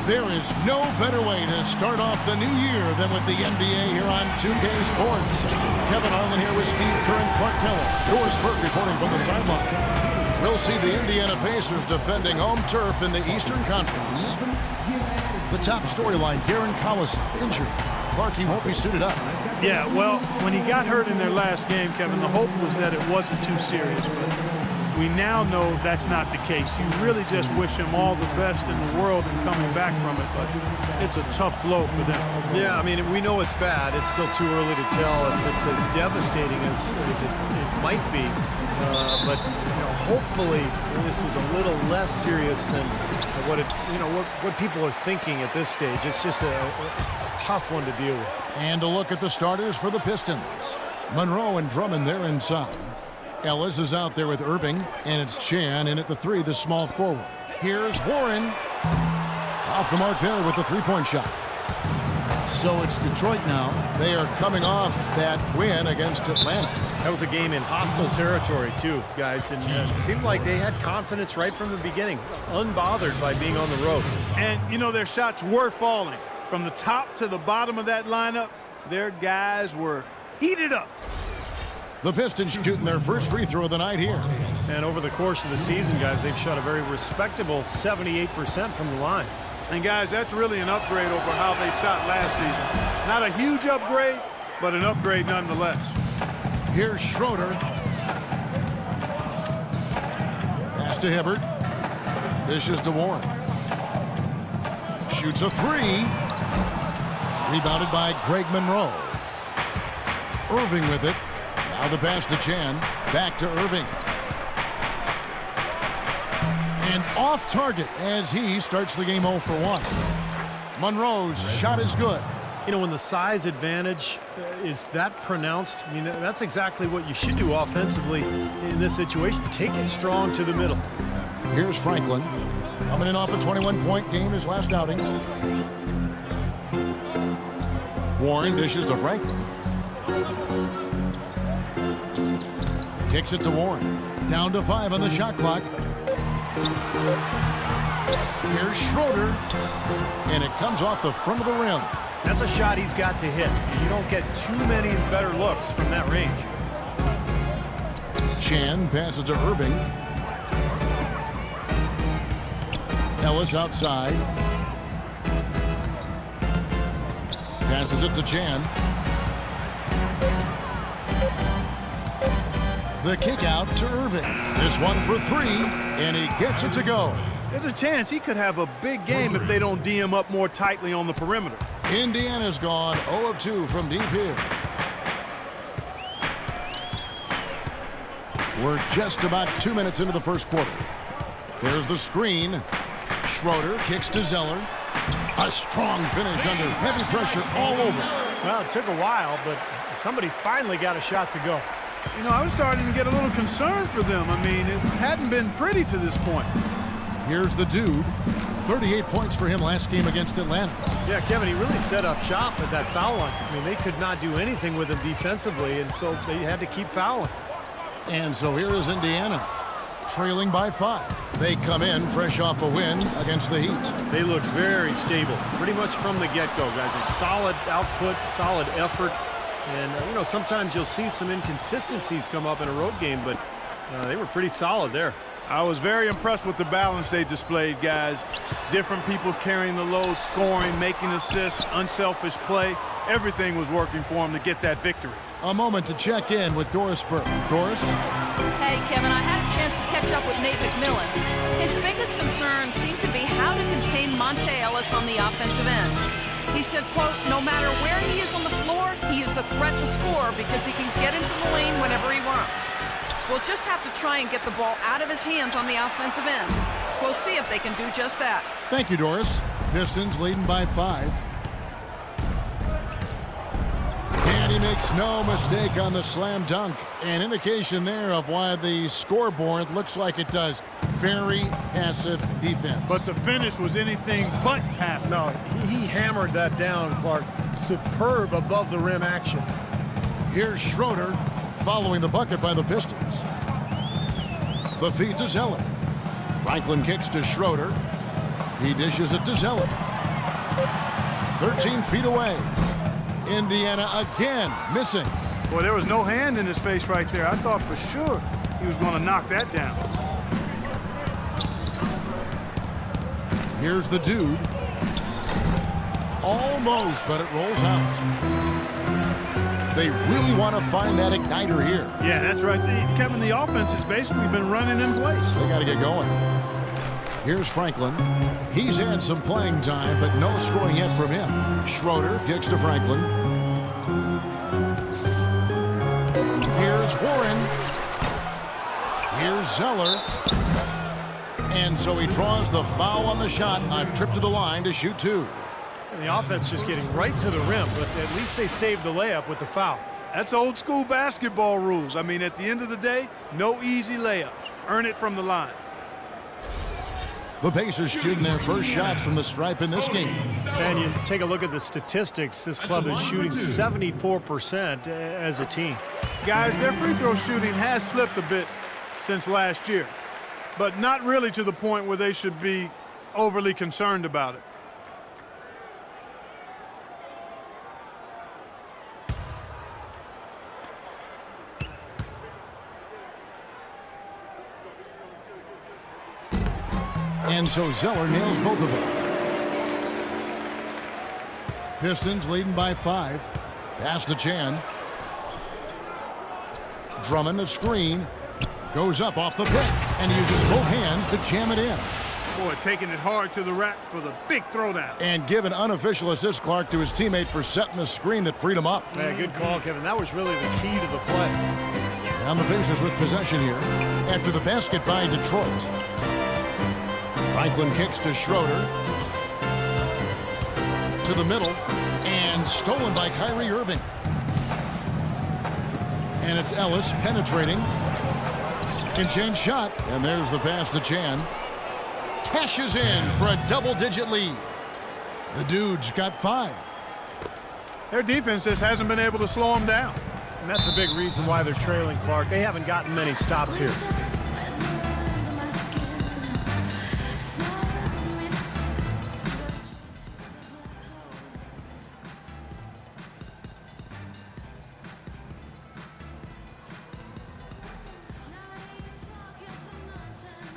There is no better way to start off the new year than with the NBA here on 2K Sports. Kevin Harlan here with Steve Kerr and Clark Keller. Doris Burke reporting from the sideline. We'll see the Indiana Pacers defending home turf in the Eastern Conference. The top storyline, Darren Collison, injured. Clark, he won't be suited up. Yeah, well, when he got hurt in their last game, Kevin, the hope was that it wasn't too serious. But we now know that's not the case. You really just wish him all the best in the world in coming back from it, but it's a tough blow for them. Yeah, I mean, we know it's bad. It's still too early to tell if it's as devastating as it might be. But hopefully this is a little less serious than what people are thinking at this stage. It's just a tough one to deal with. And a look at the starters for the Pistons. Monroe and Drummond there inside. Ellis is out there with Irving, and it's Chan in at the 3, the small forward. Here's Warren. Off the mark there with the three-point shot. So it's Detroit now. They are coming off that win against Atlanta. That was a game in hostile territory, too, guys. And it seemed like they had confidence right from the beginning, unbothered by being on the road. And, their shots were falling. From the top to the bottom of that lineup, their guys were heated up. The Pistons shooting their first free throw of the night here. And over the course of the season, guys, they've shot a very respectable 78% from the line. And, guys, that's really an upgrade over how they shot last season. Not a huge upgrade, but an upgrade nonetheless. Here's Schroeder. Pass to Hibbert. Dishes to Warren. Shoots a 3. Rebounded by Greg Monroe. Irving with it. Now the pass to Chan. Back to Irving. And off target as he starts the game 0 for 1. Monroe's shot is good. When the size advantage is that pronounced, I mean, that's exactly what you should do offensively in this situation. Take it strong to the middle. Here's Franklin. Coming in off a 21-point game his last outing. Warren dishes to Franklin. Kicks it to Warren. Down to 5 on the shot clock. Here's Schroeder. And it comes off the front of the rim. That's a shot he's got to hit. You don't get too many better looks from that range. Chan passes to Irving. Ellis outside. Passes it to Chan. The kick out to Irving. This one for 3, and he gets it to go. There's a chance he could have a big game if they don't D him up more tightly on the perimeter. Indiana's gone 0 of 2 from deep here. We're just about 2 minutes into the first quarter. There's the screen. Schroeder kicks to Zeller. A strong finish under heavy pressure all over. Well, it took a while, but somebody finally got a shot to go. I was starting to get a little concerned for them. I mean, it hadn't been pretty to this point. Here's the dude. 38 points for him last game against Atlanta. Yeah, Kevin, he really set up shop at that foul line. I mean, they could not do anything with him defensively, and so they had to keep fouling. And so here is Indiana, trailing by 5. They come in fresh off a win against the Heat. They look very stable, pretty much from the get-go, guys. A solid output, solid effort. And, sometimes you'll see some inconsistencies come up in a road game, but they were pretty solid there. I was very impressed with the balance they displayed, guys. Different people carrying the load, scoring, making assists, unselfish play. Everything was working for them to get that victory. A moment to check in with Doris Burke. Doris? Hey, Kevin, I had a chance to catch up with Nate McMillan. His biggest concern seemed to be how to contain Monte Ellis on the offensive end. He said, quote, no matter where he is on the floor, he is a threat to score because he can get into the lane whenever he wants. We'll just have to try and get the ball out of his hands on the offensive end. We'll see if they can do just that. Thank you, Doris. Pistons leading by 5. And he makes no mistake on the slam dunk. An indication there of why the scoreboard looks like it does. Very passive defense. But the finish was anything but passive. No, he hammered that down, Clark. Superb above the rim action. Here's Schroeder following the bucket by the Pistons. The feed to Zeller. Franklin kicks to Schroeder. He dishes it to Zeller. 13 feet away. Indiana again missing. Boy, there was no hand in his face right there. I thought for sure he was going to knock that down. Here's the dude. Almost, but it rolls out. They really want to find that igniter here. Yeah, that's right. Kevin, the offense has basically been running in place. They got to get going. Here's Franklin. He's had some playing time, but no scoring yet from him. Schroeder kicks to Franklin. Here's Warren. Here's Zeller. And so he draws the foul on the shot. A trip to the line to shoot two. And the offense just getting right to the rim, but at least they saved the layup with the foul. That's old school basketball rules. I mean, at the end of the day, no easy layups. Earn it from the line. The Pacers shooting their first shots from the stripe in this game. And you take a look at the statistics. This club is shooting 74% as a team. Guys, their free throw shooting has slipped a bit since last year, but not really to the point where they should be overly concerned about it. And so Zeller nails both of them. Pistons leading by 5. Pass to Chan. Drummond, a screen. Goes up off the pick and uses both hands to jam it in. Boy, taking it hard to the rack for the big throwdown. And give an unofficial assist, Clark, to his teammate for setting the screen that freed him up. Yeah, good call, Kevin. That was really the key to the play. And the Pacers with possession here after the basket by Detroit. Franklin kicks to Schroeder. To the middle. And stolen by Kyrie Irving. And it's Ellis penetrating. Second chance shot. And there's the pass to Chan. Cashes in for a double-digit lead. The dude's got 5. Their defense just hasn't been able to slow them down. And that's a big reason why they're trailing, Clark. They haven't gotten many stops here.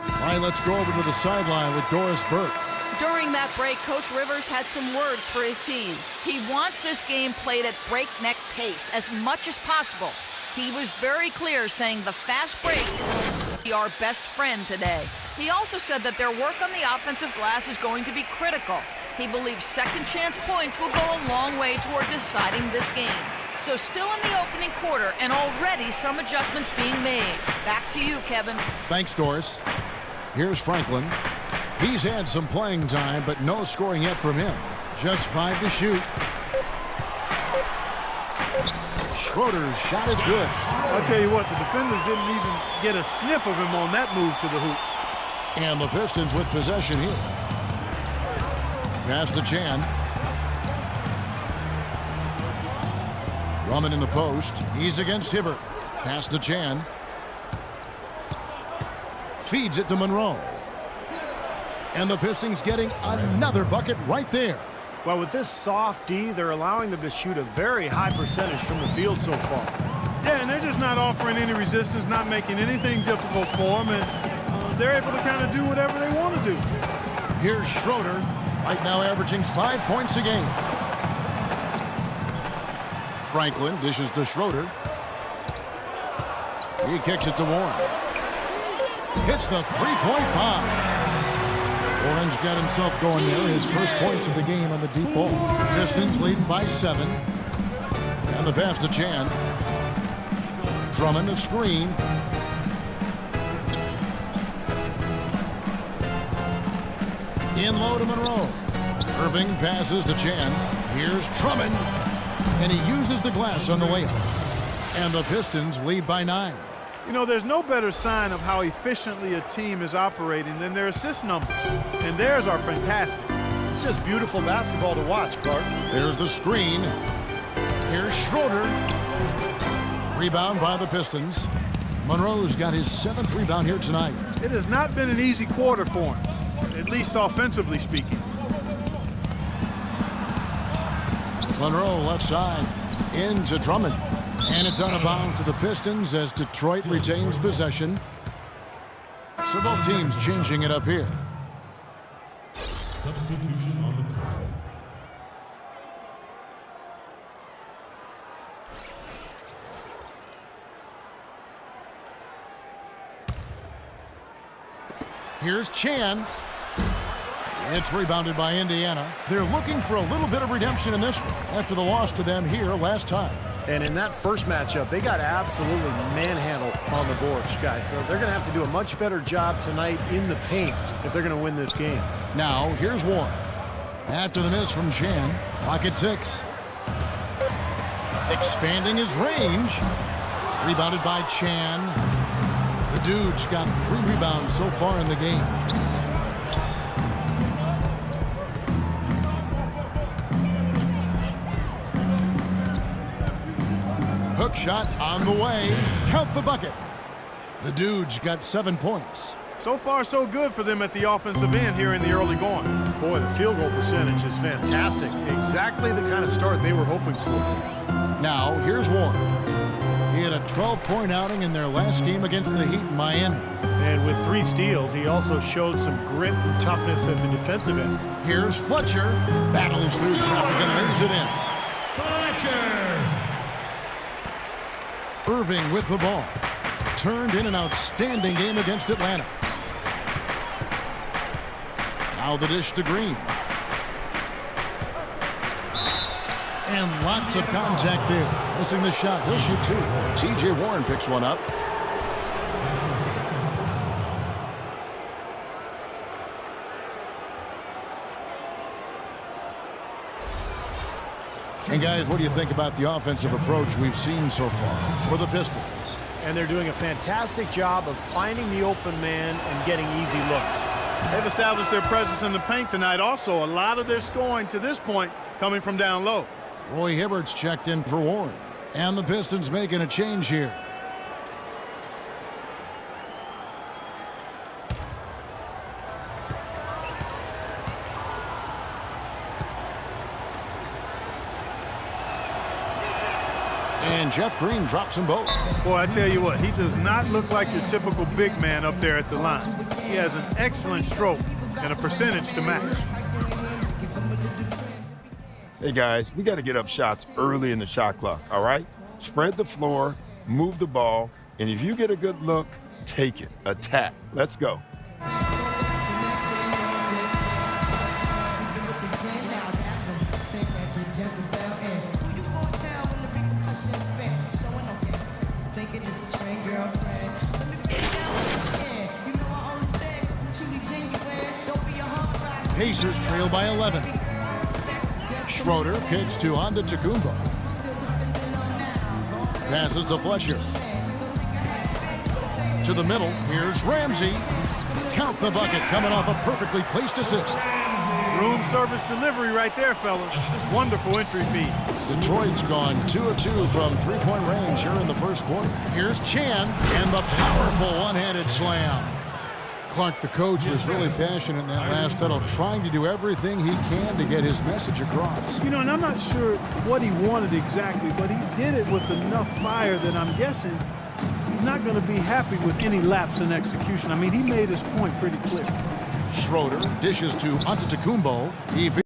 All right, let's go over to the sideline with Doris Burke. During that break, Coach Rivers had some words for his team. He wants this game played at breakneck pace as much as possible. He was very clear, saying the fast break is our best friend today. He also said that their work on the offensive glass is going to be critical. He believes second chance points will go a long way toward deciding this game. So still in the opening quarter and already some adjustments being made. Back to you, Kevin. Thanks, Doris. Here's Franklin. He's had some playing time, but no scoring yet from him. Just 5 to shoot. Schroeder's shot is good. I'll tell you what, the defenders didn't even get a sniff of him on that move to the hoop. And the Pistons with possession here. Pass to Chan. Drummond in the post. He's against Hibbert. Pass to Chan. Feeds it to Monroe. And the Pistons getting another bucket right there. Well, with this soft D, they're allowing them to shoot a very high percentage from the field so far. Yeah, and they're just not offering any resistance, not making anything difficult for them, and they're able to kind of do whatever they want to do. Here's Schroeder, right now averaging 5 points a game. Franklin dishes to Schroeder. He kicks it to Warren. Hits the three-point bomb. Warren's got himself going there. His first points of the game on the deep ball. Pistons leading by 7. And the pass to Chan. Drummond a screen. In low to Monroe. Irving passes to Chan. Here's Drummond. And he uses the glass on the layup. And the Pistons lead by 9. You know, there's no better sign of how efficiently a team is operating than their assist numbers. And theirs are fantastic. It's just beautiful basketball to watch, Clark. There's the screen. Here's Schroeder. Rebound by the Pistons. Monroe's got his 7th rebound here tonight. It has not been an easy quarter for him, at least offensively speaking. Monroe left side into Drummond. And it's out of bounds to the Pistons as Detroit retains possession. So both teams changing it up here. Substitution on the floor. Here's Chan. It's rebounded by Indiana. They're looking for a little bit of redemption in this one after the loss to them here last time. And in that first matchup, they got absolutely manhandled on the boards, guys. So they're going to have to do a much better job tonight in the paint if they're going to win this game. Now, here's Warren. After the miss from Chan, clock at 6. Expanding his range. Rebounded by Chan. The Dude's got 3 rebounds so far in the game. Hook shot on the way. Count the bucket. The Dude's got 7 points. So far, so good for them at the offensive end here in the early going. Boy, the field goal percentage is fantastic. Exactly the kind of start they were hoping for. Now, here's Warren. He had a 12-point outing in their last game against the Heat in Miami. And with 3 steals, he also showed some grit and toughness at the defensive end. Here's Fletcher. Battles through traffic and lays it in. Fletcher! Irving with the ball. Turned in an outstanding game against Atlanta. Now the dish to Green. And lots of contact there. Missing the shot. He'll shoot 2. T.J. Warren picks one up. And guys, what do you think about the offensive approach we've seen so far for the Pistons? And they're doing a fantastic job of finding the open man and getting easy looks. They've established their presence in the paint tonight. Also, a lot of their scoring to this point coming from down low. Roy Hibbert's checked in for Warren. And the Pistons making a change here. And Jeff Green drops them both. Boy, I tell you what, he does not look like your typical big man up there at the line. He has an excellent stroke and a percentage to match. Hey, guys, we got to get up shots early in the shot clock, all right? Spread the floor, move the ball, and if you get a good look, take it. Attack. Let's go. Pacers trail by 11. Schroeder kicks to Antetokounmpo. Passes to Fletcher. To the middle, here's Ramsey. Count the bucket, coming off a perfectly placed assist. Room service delivery right there, fellas. Wonderful entry feed. Detroit's gone 2 of 2 from 3-point range here in the first quarter. Here's Chan and the powerful one-handed slam. Clark, the coach, was really passionate in that last huddle, trying to do everything he can to get his message across. You know, and I'm not sure what he wanted exactly, but he did it with enough fire that I'm guessing he's not going to be happy with any lapse in execution. I mean, he made his point pretty clear. Schroeder dishes to Antetokounmpo. He